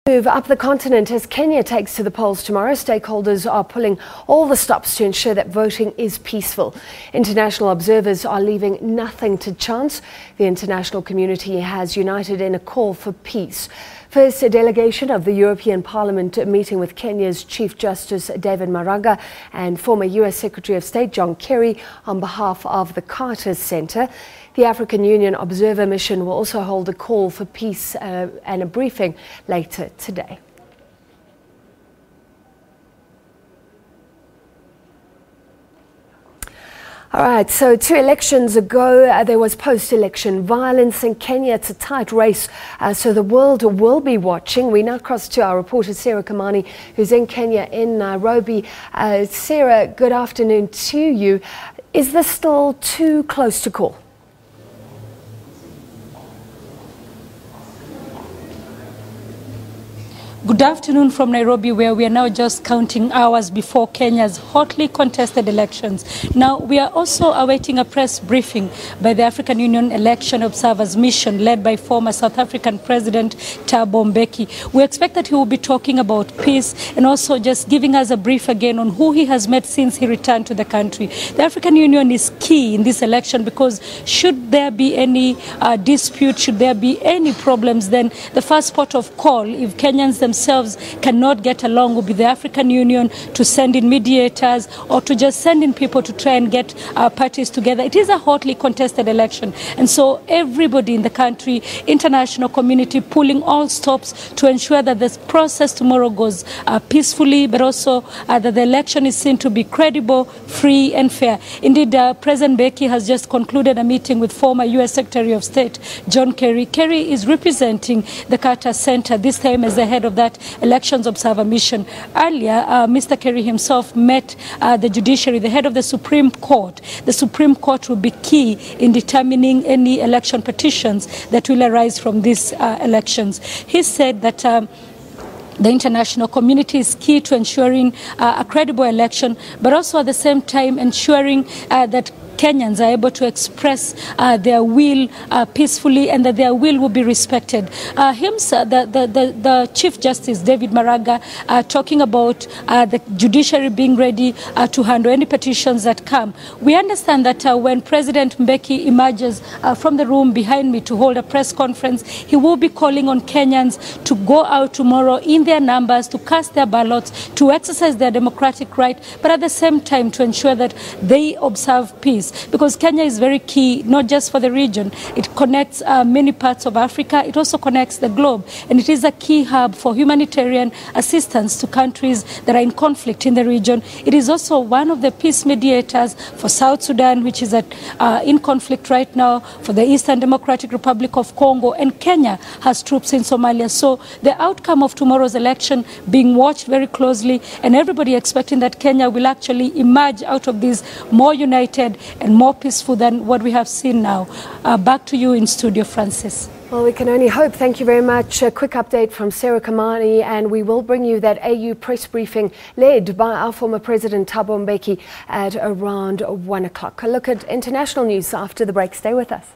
Move up the continent as Kenya takes to the polls tomorrow. Stakeholders are pulling all the stops to ensure that voting is peaceful. International observers are leaving nothing to chance. The international community has united in a call for peace. First, a delegation of the European Parliament meeting with Kenya's Chief Justice David Maraga and former US Secretary of State John Kerry on behalf of the Carter Center. The African Union Observer Mission will also hold a call for peace and a briefing later today. All right, so 2 elections ago, there was post-election violence in Kenya. It's a tight race, so the world will be watching. We now cross to our reporter, Sarah Kamani, who's in Kenya, in Nairobi. Sarah, good afternoon to you. Is this still too close to call? Good afternoon from Nairobi, where we are now just counting hours before Kenya's hotly contested elections. Now, we are also awaiting a press briefing by the African Union Election Observers Mission, led by former South African President Thabo Mbeki. We expect that he will be talking about peace and also just giving us a brief again on who he has met since he returned to the country. The African Union is key in this election because should there be any dispute, should there be any problems, then the first port of call, if Kenyans themselves cannot get along, will be the African Union to send in mediators or to just send in people to try and get parties together. It is a hotly contested election, and so everybody in the country, international community, pulling all stops to ensure that this process tomorrow goes peacefully, but also that the election is seen to be credible, free and fair. Indeed, President Mbeki has just concluded a meeting with former US Secretary of State John Kerry. Kerry is representing the Carter Center, this time as the head of that Elections Observer Mission. Earlier, Mr. Kerry himself met the judiciary, the head of the Supreme Court. The Supreme Court will be key in determining any election petitions that will arise from these elections. He said that the international community is key to ensuring a credible election, but also at the same time ensuring that Kenyans are able to express their will peacefully and that their will be respected. The Chief Justice, David Maraga, talking about the judiciary being ready to handle any petitions that come. We understand that when President Mbeki emerges from the room behind me to hold a press conference, he will be calling on Kenyans to go out tomorrow in their numbers, to cast their ballots, to exercise their democratic right, but at the same time to ensure that they observe peace. Because Kenya is very key, not just for the region. It connects many parts of Africa. It also connects the globe. And it is a key hub for humanitarian assistance to countries that are in conflict in the region. It is also one of the peace mediators for South Sudan, which is in conflict right now, for the Eastern Democratic Republic of Congo. And Kenya has troops in Somalia. So the outcome of tomorrow's election being watched very closely, and everybody expecting that Kenya will actually emerge out of this more united and more peaceful than what we have seen now. Back to you in studio, Francis. Well, we can only hope. Thank you very much. A quick update from Sarah Kamani, and we will bring you that AU press briefing led by our former President Thabo Mbeki at around 1 o'clock. A look at international news after the break. Stay with us.